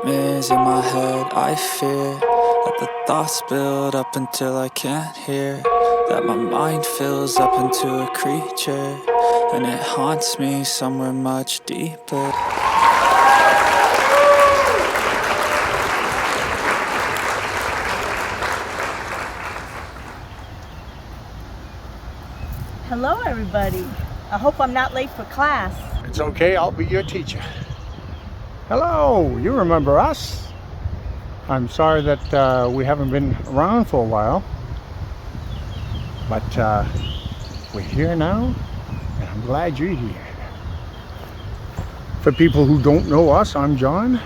nightmares in my head. I fear that the thoughts build up until I can't hear, that my mind fills up into a creature, and it haunts me somewhere much deeper. Hello everybody. I hope I'm not late for class. It's okay, I'll be your teacher. Hello, you remember us. I'm sorry that we haven't been around for a while, but we're here now, and I'm glad you're here. For people who don't know us, I'm John.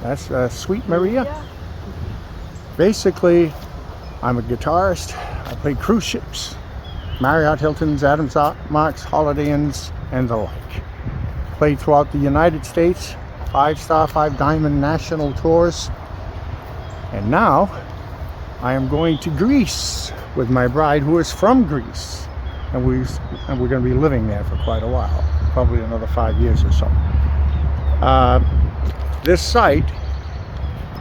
That's Sweet Maria. Basically, I'm a guitarist. I play cruise ships, Marriott, Hiltons, Adams, Marks, Holiday Inns, and the like. Played throughout the United States, 5-star, 5-diamond national tours. And now I am going to Greece with my bride, who is from Greece. And we're going to be living there for quite a while, probably another 5 years or so. This site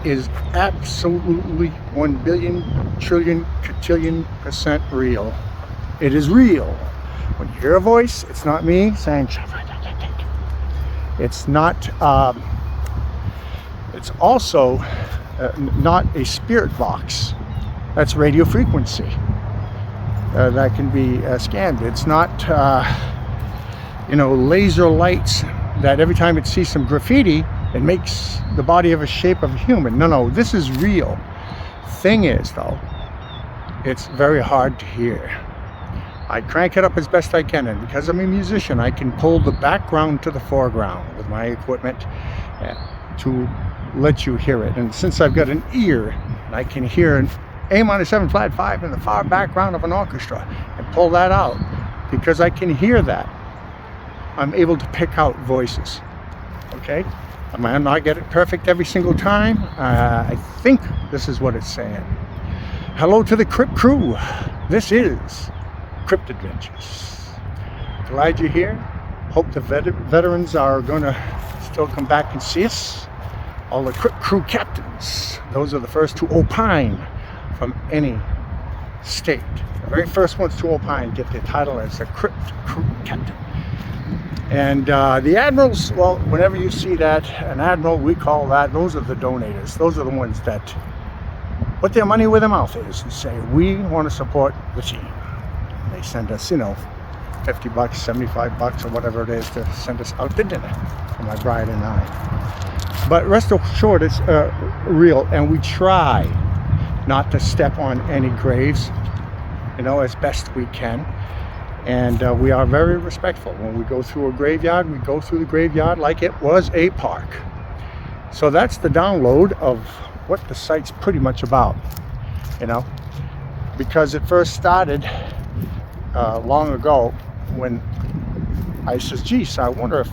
is absolutely 1 billion trillion cotillion % real. It is real. When you hear a voice, it's not me saying, it's not, it's also not a spirit box. That's radio frequency that can be scanned. It's not, laser lights that every time it sees some graffiti, it makes the body of a shape of a human. No, this is real. Thing is, though, it's very hard to hear. I crank it up as best I can, and because I'm a musician, I can pull the background to the foreground with my equipment to let you hear it. And since I've got an ear, I can hear an A minor 7 flat 5 in the far background of an orchestra and pull that out. Because I can hear that, I'm able to pick out voices. Okay? I might not get it perfect every single time. I think this is what it's saying. Hello to the Crypt crew. This is Crypt Adventures. Glad you're here. Hope the veterans are going to still come back and see us. All the Crypt crew captains, those are the first to opine from any state. The very first ones to opine get their title as a Crypt crew captain. And the admirals, well, whenever you see that, an admiral, we call that, those are the donators. Those are the ones that put their money where their mouth is and say, we want to support the team. They send us, $50, $75, or whatever it is to send us out to dinner for my bride and I. But rest assured, it's real, and we try not to step on any graves, as best we can. And we are very respectful. When we go through a graveyard, we go through the graveyard like it was a park. So that's the download of what the site's pretty much about, because it first started long ago when I says, geez, I wonder if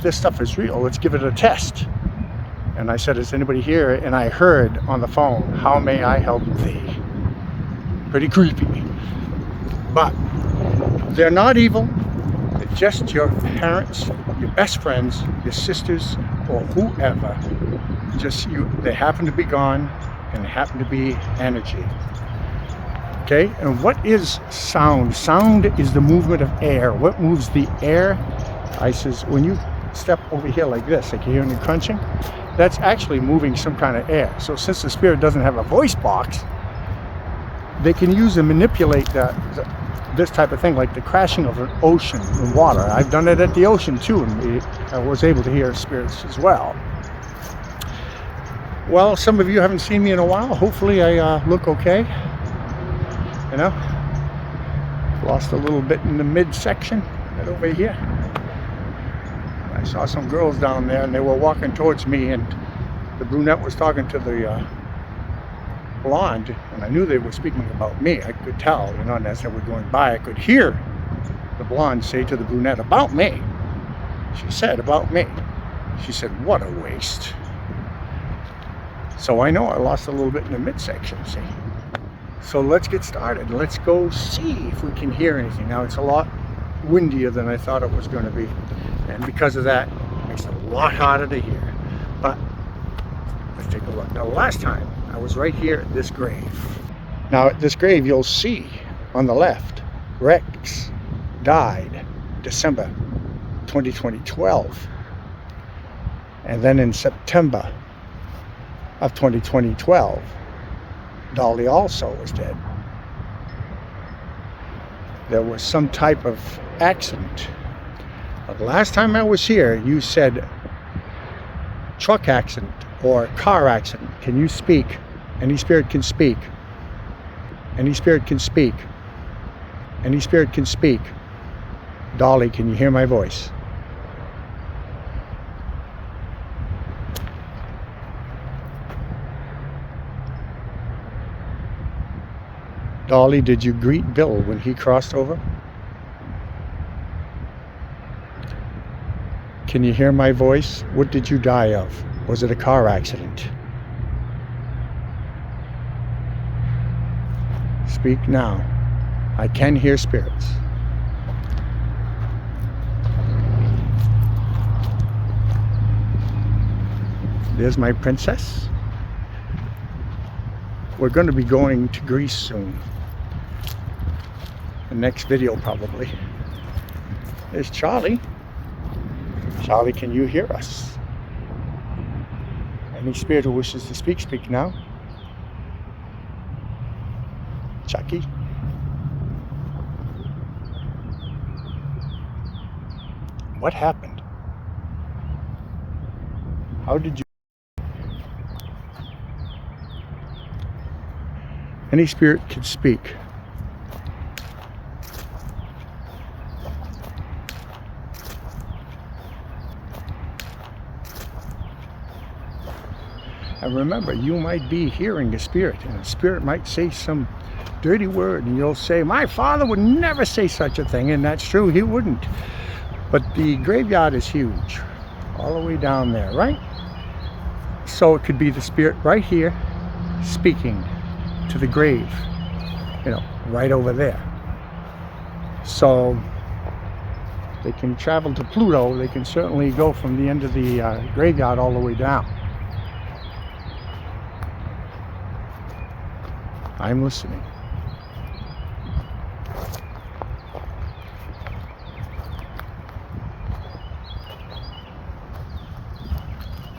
this stuff is real, let's give it a test. And I said, is anybody here? And I heard on the phone, how may I help thee? Pretty creepy. But they're not evil. They're just your parents, your best friends, your sisters, or whoever. They happen to be gone, and they happen to be energy. Okay, and what is sound? Sound is the movement of air. What moves the air? I says, when you step over here like this, like you're hearing it crunching, that's actually moving some kind of air. So since the spirit doesn't have a voice box, they can use and manipulate this type of thing, like the crashing of an ocean in water. I've done it at the ocean too, and I was able to hear spirits as well. Well, some of you haven't seen me in a while. Hopefully I look okay. Lost a little bit in the midsection right over here. I saw some girls down there, and they were walking towards me, and the brunette was talking to the blonde, and I knew they were speaking about me. I could tell, and as they were going by, I could hear the blonde say to the brunette, about me. She said, about me. She said, what a waste. So I know I lost a little bit in the midsection, see. So let's get started. Let's go see if we can hear anything. Now, it's a lot windier than I thought it was going to be, and because of that, my makes it a lot harder to hear. But let's take a look. Now, last time I was right here at this grave. Now, at this grave, you'll see on the left, Rex died December 2012. And then in September of 2012, Dolly also was dead. There was some type of accident. But last time I was here, you said truck accident or car accident. Can you speak? Any spirit can speak. Any spirit can speak. Any spirit can speak. Dolly, can you hear my voice? Dolly, did you greet Bill when he crossed over? Can you hear my voice? What did you die of? Was it a car accident? Speak now. I can hear spirits. There's my princess. We're going to be going to Greece soon. The next video probably. There's Charlie. Charlie, can you hear us? Any spirit who wishes to speak, speak now. Chucky. What happened? How did you... Any spirit can speak. And remember, you might be hearing a spirit, and a spirit might say some dirty word, and you'll say, my father would never say such a thing, and that's true, he wouldn't. But the graveyard is huge, all the way down there, right? So it could be the spirit right here, speaking to the grave, you know, right over there. So they can travel to Pluto, they can certainly go from the end of the graveyard all the way down. I'm listening.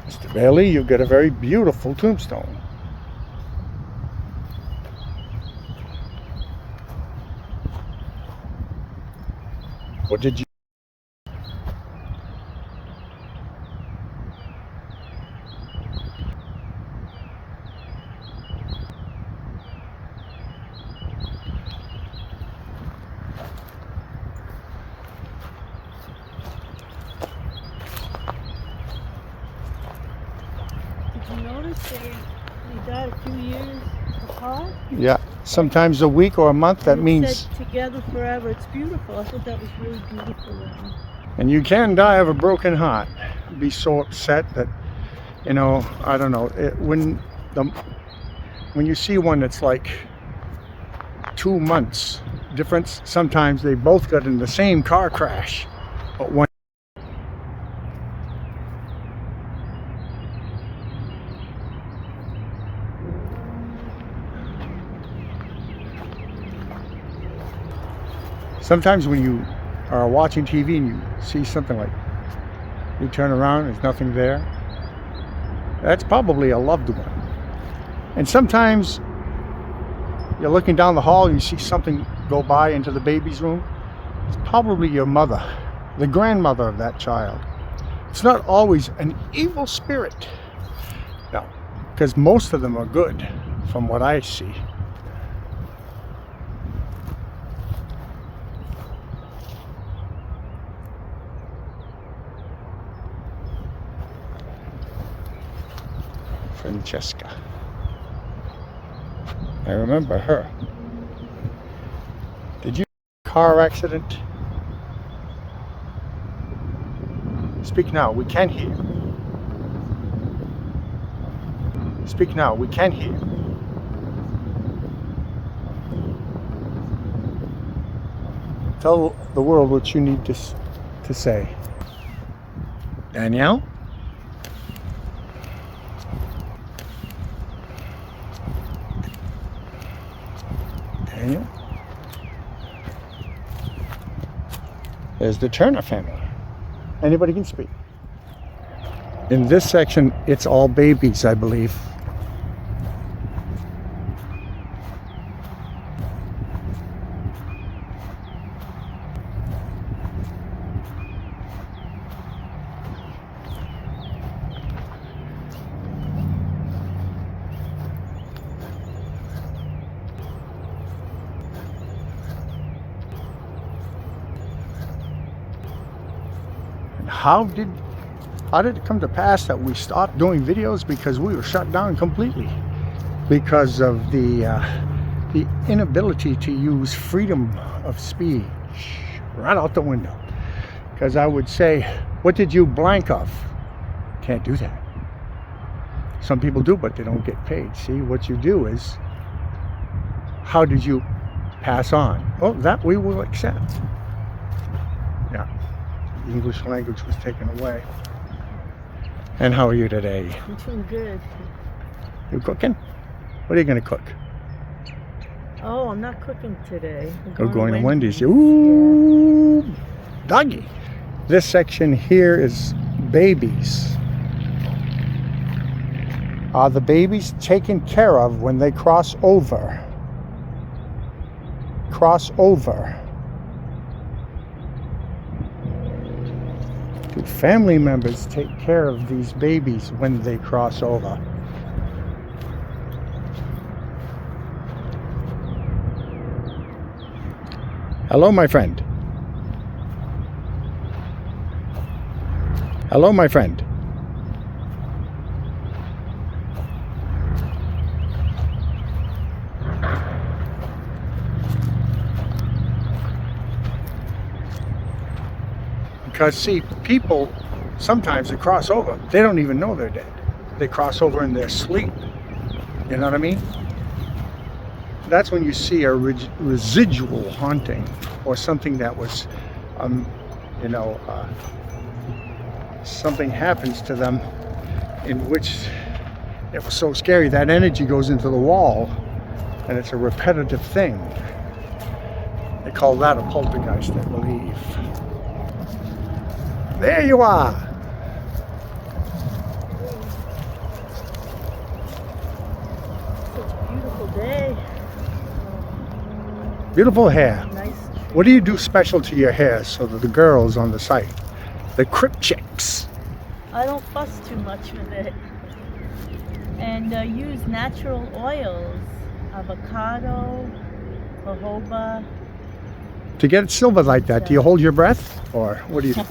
Mr. Bailey, you've got a very beautiful tombstone. What did you... Did you notice they died a few years apart? Yeah, sometimes a week or a month, that It means... said together forever. It's beautiful. I thought that was really beautiful. And you can die of a broken heart. Be so upset that, you know, I don't know, when you see one that's like 2 months difference, sometimes they both got in the same car crash, but one... Sometimes when you are watching TV and you see something like, you turn around, there's nothing there, that's probably a loved one. And sometimes you're looking down the hall and you see something go by into the baby's room. It's probably your mother, the grandmother of that child. It's not always an evil spirit. No, because most of them are good from what I see. Francesca. I remember her. Did you have a car accident? Speak now, we can hear. Speak now, we can hear. Tell the world what you need to say. Danielle? Daniel? There's the Turner family. Anybody can speak. In this section, it's all babies, I believe. How did it come to pass that we stopped doing videos? Because we were shut down completely because of the inability to use freedom of speech right out the window. Because I would say, what did you blank of? Can't do that. Some people do, but they don't get paid. See, what you do is, how did you pass on? Oh, that we will accept. Yeah. The English language was taken away. And how are you today? I'm doing good. You cooking? What are you going to cook? Oh, I'm not cooking today. We're going to Wendy's. Ooh, yeah. Doggy. This section here is babies. Are the babies taken care of when they cross over? Cross over. Do family members take care of these babies when they cross over? Hello, my friend. Hello, my friend. Because see, people sometimes they cross over, they don't even know they're dead. They cross over in their sleep. You know what I mean? That's when you see a residual haunting, or something that was, something happens to them in which it was so scary that energy goes into the wall, and it's a repetitive thing. They call that a poltergeist, I believe. There you are. Such a beautiful day. Beautiful hair. Nice. What do you do special to your hair so that the girls on the site, the Crypt chicks? I don't fuss too much with it. And use natural oils. Avocado, jojoba. To get it silver like that, do you hold your breath? Or what do you do?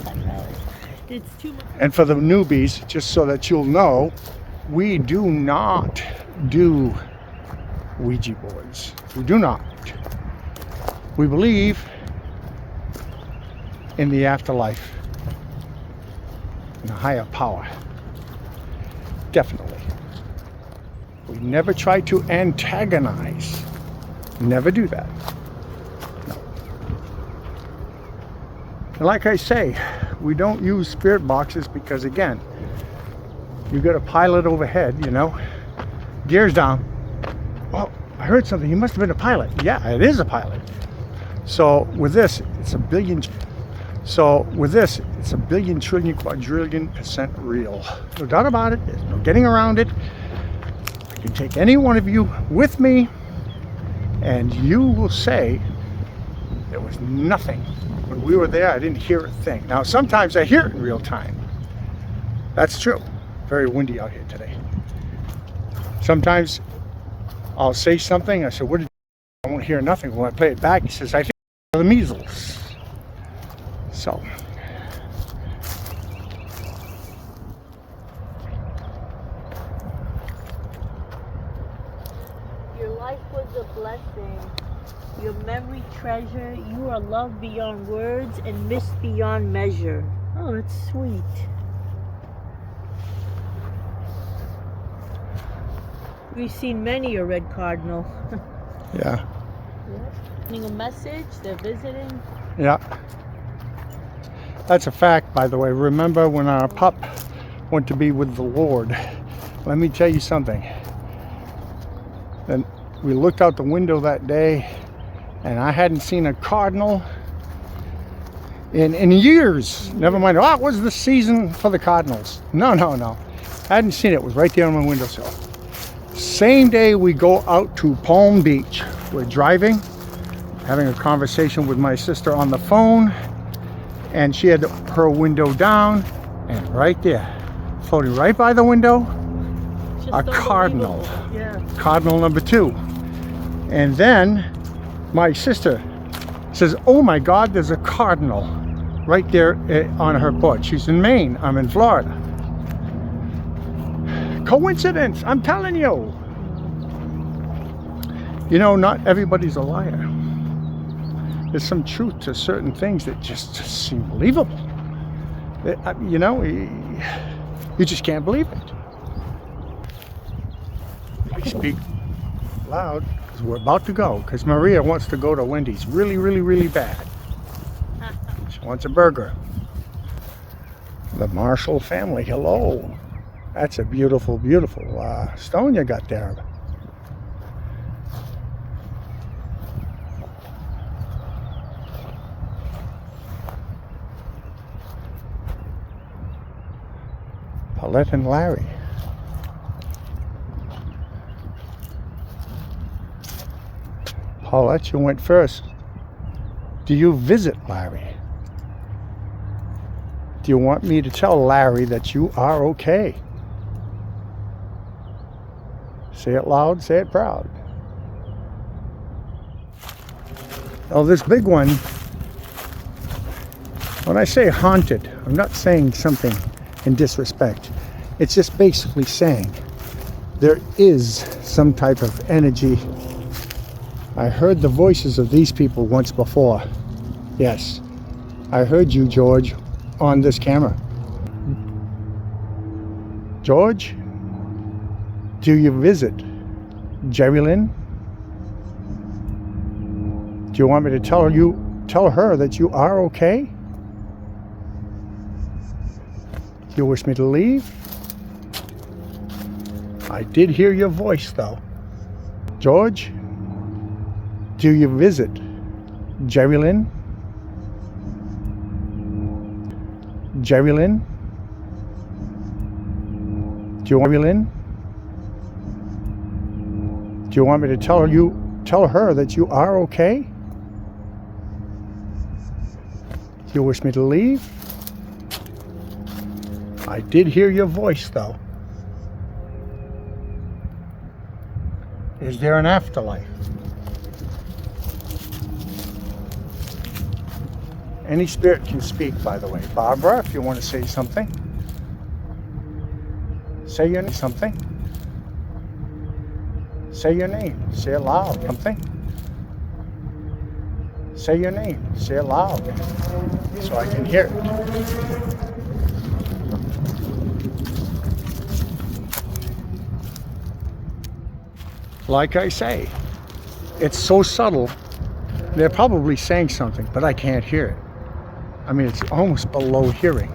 It's too much. And for the newbies, just so that you'll know, we do not do Ouija boards. We do not. We believe in the afterlife, in a higher power. Definitely. We never try to antagonize. Never do that. No. And like I say, we don't use spirit boxes because, again, you got a pilot overhead, gears down. Oh, I heard something. He must have been a pilot. Yeah, it is a pilot. So with this, it's a billion trillion, quadrillion % real. No doubt about it. There's no getting around it. I can take any one of you with me, and you will say there was nothing. When we were there, I didn't hear a thing. Now, sometimes I hear it in real time. That's true. Very windy out here today. Sometimes I'll say something. I say, what did you? I won't hear nothing. When I play it back, he says, I think the measles. So. Your life was a blessing. Your memory treasure. You are loved beyond words and missed beyond measure. Oh, that's sweet. We've seen many a red cardinal. Yeah. Sending a message. They're visiting. Yeah. That's a fact, by the way. Remember when our pup went to be with the Lord? Let me tell you something. Then we looked out the window that day, and I hadn't seen a cardinal in years. Never mind, oh, it was the season for the cardinals. No. I hadn't seen it. It was right there on my windowsill. Same day we go out to Palm Beach. We're driving, having a conversation with my sister on the phone, and she had her window down, and right there, floating right by the window, a cardinal. Yeah. Cardinal number 2. And then my sister says, oh my God, there's a cardinal right there on her porch. She's in Maine, I'm in Florida. Coincidence, I'm telling you. You know, not everybody's a liar. There's some truth to certain things that just seem believable. You know, you just can't believe it. We speak loud because we're about to go, because Maria wants to go to Wendy's really bad. She wants a burger. The Marshall family, hello. That's a beautiful stone you got there. Paulette and Larry. Paulette, you went first. Do you visit Larry? Do you want me to tell Larry that you are okay? Say it loud, say it proud. Oh, this big one, when I say haunted, I'm not saying something in disrespect. It's just basically saying there is some type of energy. I heard the voices of these people once before. Yes, I heard you, George, on this camera. George, do you visit Jerry Lynn? Do you want me to tell her that you are okay? Do you wish me to leave? I did hear your voice, though. George, do you visit Jerry Lynn? Jerry Lynn? Do you want me to tell her that you are okay? Do you wish me to leave? I did hear your voice, though. Is there an afterlife? Any spirit can speak, by the way. Barbara, if you want to say something. Say your name. Something. Say your name. Say it loud. Something. Say your name. Say it loud so I can hear it. Like I say, it's so subtle. They're probably saying something, but I can't hear it. I mean, it's almost below hearing.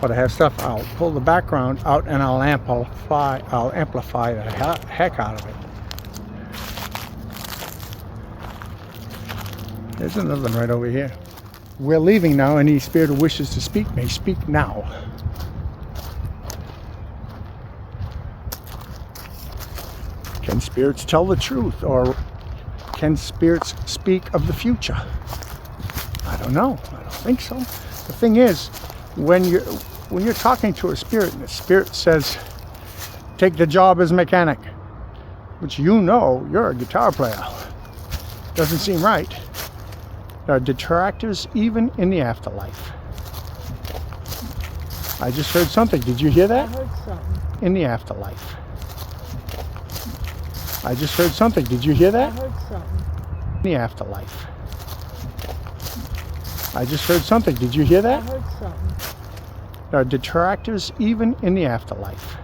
But I have stuff, I'll pull the background out and I'll amplify the heck out of it. There's another one right over here. We're leaving now. Any spirit who wishes to speak may speak now. Can spirits tell the truth, or can spirits speak of the future? I don't know. I don't think so. The thing is, when you're talking to a spirit and the spirit says, take the job as mechanic, which you know you're a guitar player, doesn't seem right. There are detractors even in the afterlife. I just heard something. Did you hear that? I heard something. In the afterlife. I just heard something. Did you hear that? I heard something. In the afterlife. I just heard something. Did you hear that? I heard something. There are detractors even in the afterlife.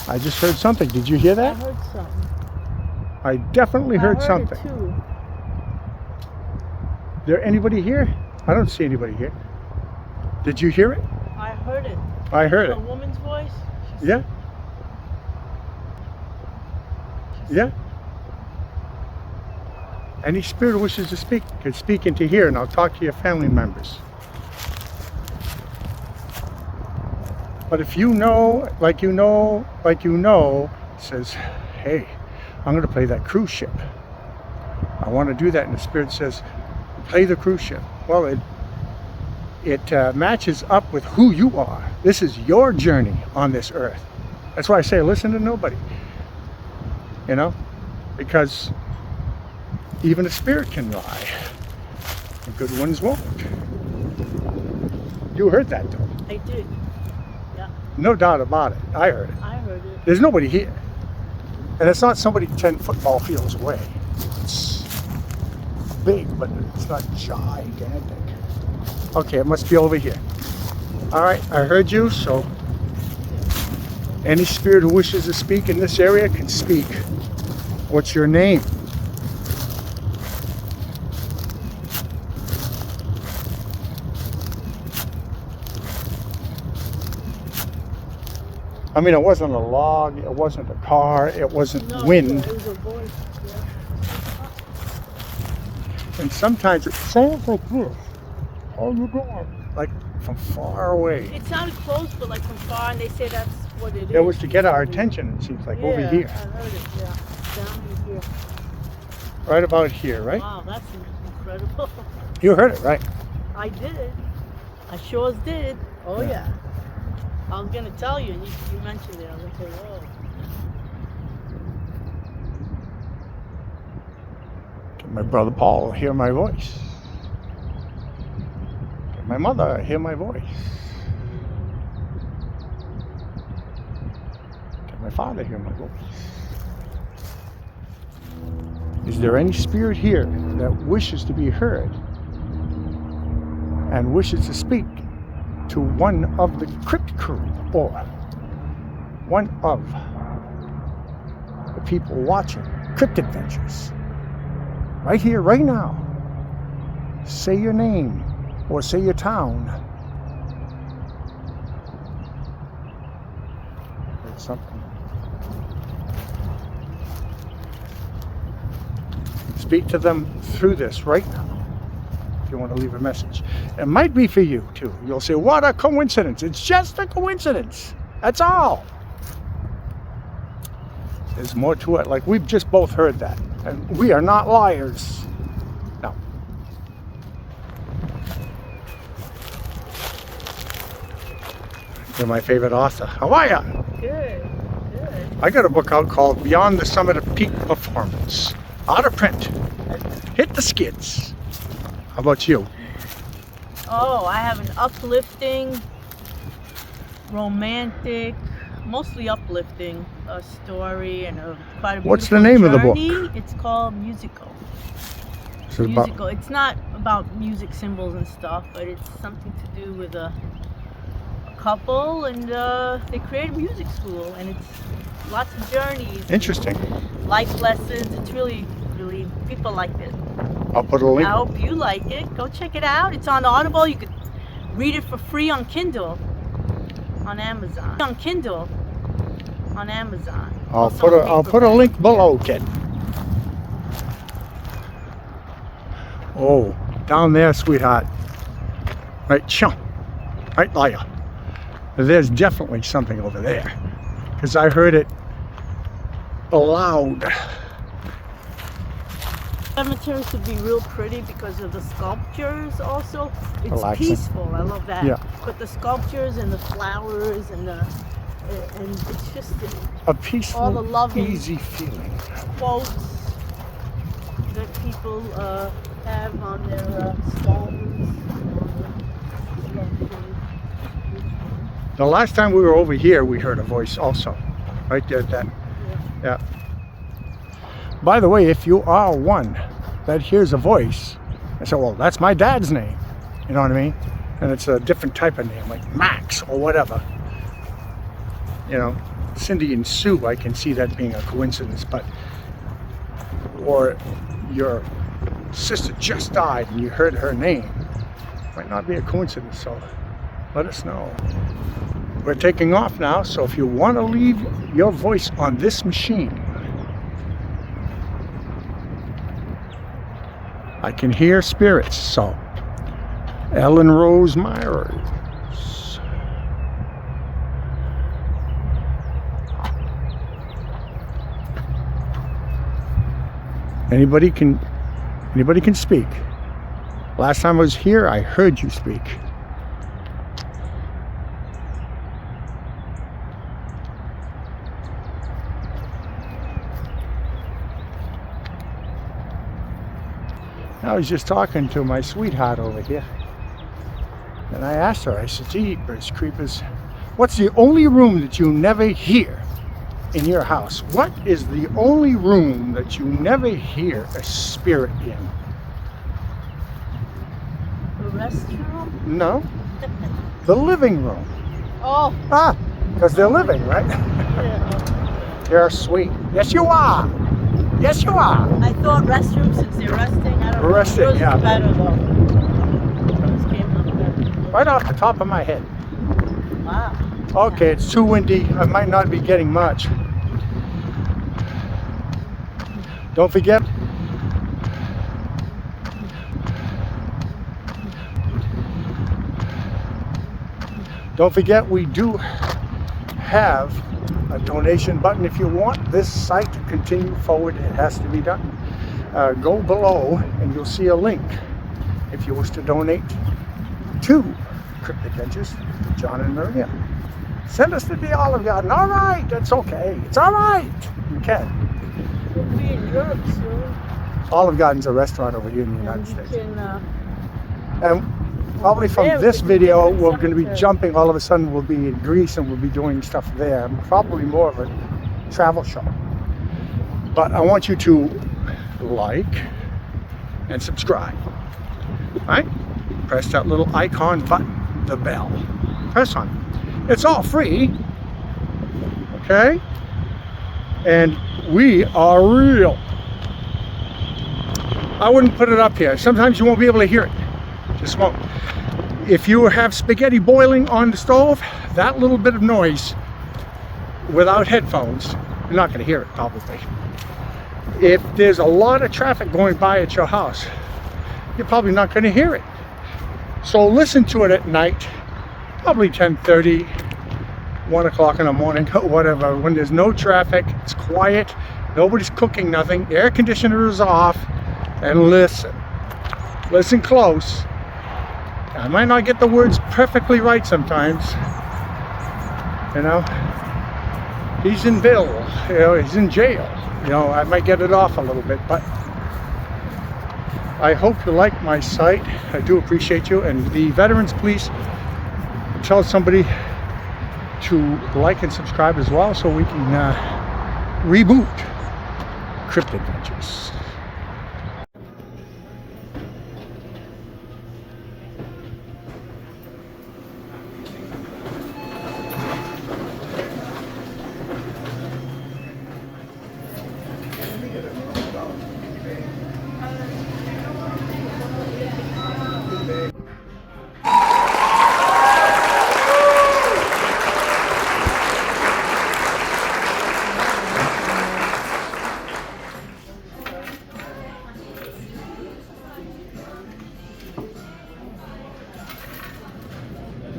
I just heard something. Did you hear I that? heard something. I definitely heard something. It too. There anybody here? I don't see anybody here. Did you hear it? I heard it. I heard A it. woman's voice? Yeah. Yeah. Any spirit who wishes to speak can speak into here, and I'll talk to your family members. But if you know, like you know, it says, hey, I'm going to play that cruise ship. I want to do that. And the spirit says, play the cruise ship. Well, it matches up with who you are. This is your journey on this earth. That's why I say, listen to nobody. You know, because even a spirit can lie. The good ones won't. You heard that, though. I did. Yeah. No doubt about it. I heard it. I heard it. There's nobody here. And it's not somebody 10 football fields away. It's big, but it's not gigantic. Okay, it must be over here. All right, I heard you, so any spirit who wishes to speak in this area can speak. What's your name? I mean, it wasn't a log, it wasn't a car, it wasn't wind. It was a voice. Yeah. And sometimes it sounds like this. How you doing? Like from far away. It sounded close, but like from far, and they say that's what it is. It was to get our attention, it seems like, over here. I heard it, yeah. Down here. Right about here, right? Wow, that's incredible. You heard it, right? I did. I sure did. Oh, yeah. I was going to tell you, and you mentioned it. I was going to say, whoa. Can my brother Paul hear my voice? Can my mother hear my voice? Can my father hear my voice? Is there any spirit here that wishes to be heard and wishes to speak to one of the crypt crew or one of the people watching Crypt Adventures? Right here, right now. Say your name or say your town. There's something. Speak to them through this right now. If you want to leave a message. It might be for you too. You'll say, what a coincidence. It's just a coincidence. That's all. There's more to it. Like we've just both heard that. And we are not liars. No. You're my favorite author. How are ya? Good, good. I got a book out called Beyond the Summit of Peak Performance. Out of print. Hit the skids. How about you? Oh, I have an uplifting, romantic, mostly uplifting story and quite a What's the beautiful name of the book? journey. It's called Musical. Is it Musical. It's not about music symbols and stuff, but it's something to do with a couple, and they create a music school, and it's lots of journeys. Interesting. Life lessons. It's really, really, people like it. I'll put a link. I hope you like it. Go check it out. It's on Audible. You could read it for free on Kindle, on Amazon. On Kindle, on Amazon. I'll put a link below, kid. Oh, down there, sweetheart. Right, chum. Right, liar. There's definitely something over there, because I heard it loud. Cemeteries could be real pretty because of the sculptures also. It's Relaxing. peaceful. I love that. Yeah. But the sculptures and the flowers and it's just A peaceful, all the loving easy feeling. quotes that people have on their stones. The last time we were over here, we heard a voice also. Right there, that. Yeah. By the way, if you are one that hears a voice, I say, well, that's my dad's name. You know what I mean? And it's a different type of name, like Max or whatever. You know, Cindy and Sue, I can see that being a coincidence, but, or your sister just died and you heard her name, Might not be a coincidence, so let us know. We're taking off now, so if you want to leave your voice on this machine, I can hear spirits, so Ellen Rose Myers. Anybody can speak. Last time I was here, I heard you speak. I was just talking to my sweetheart over here. And I asked her, I said, "Jeepers creepers, what's the only room that you never hear in your house? What is the only room that you never hear a spirit in?" The restroom? No, the living room. Oh. Ah, because they're living, right? Yeah. You're sweet. Yes, you are. Yes, you are. I thought restroom since they're resting. I don't know. Resting, Yours is yeah. better though. Yours came out better. Right off the top of my head. Wow. Okay, it's too windy. I might not be getting much. Don't forget, we do have a donation button if you want this site to continue forward. It has to be done. Go below and you'll see a link if you wish to donate to Crypt Adventures, John and Maria. Send us to the Olive Garden. All right, that's okay. It's all right. You can. We'll be in Europe soon. Olive Garden's a restaurant over here in the United And you States. can, And probably from there, this we can video, do a we're going to be cemetery. jumping. All of a sudden, we'll be in Greece and we'll be doing stuff there. Probably more of a travel show. But I want you to like and subscribe. Right? Press that little icon button, the bell. Press on it. It's all free. Okay? And we are real. I wouldn't put it up here. Sometimes you won't be able to hear it. Just won't. If you have spaghetti boiling on the stove, that little bit of noise without headphones, you're not going to hear it probably. If there's a lot of traffic going by at your house, you're probably not going to hear it. So listen to it at night, probably 10:30, 1 o'clock in the morning, whatever, when there's no traffic, it's quiet, nobody's cooking nothing, air conditioner is off, and listen. Listen close. I might not get the words perfectly right sometimes. You know, he's in Bill, you know, he's in jail. You know, I might get it off a little bit, but I hope you like my site. I do appreciate you. And the veterans, please tell somebody to like and subscribe as well so we can reboot Crypt Adventures.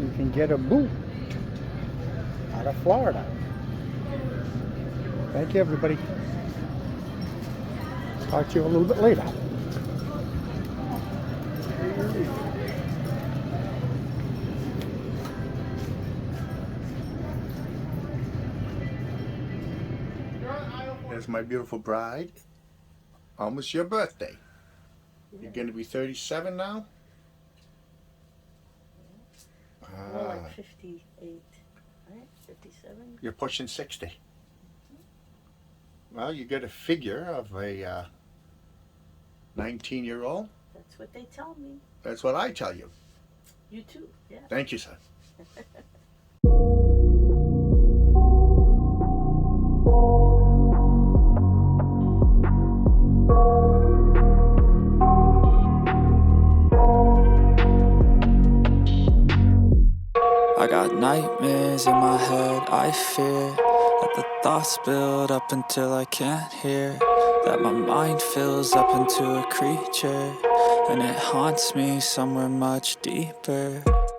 You can get a boot out of Florida. Thank you, everybody. Talk to you a little bit later. There's my beautiful bride. Almost your birthday. You're going to be 37 now? More like 58, right? 57? You're pushing 60. Well, you get a figure of a 19-year-old. That's what they tell me. That's what I tell you. You too, yeah. Thank you, sir. I got nightmares in my head, I fear that the thoughts build up until I can't hear, that my mind fills up into a creature, and it haunts me somewhere much deeper.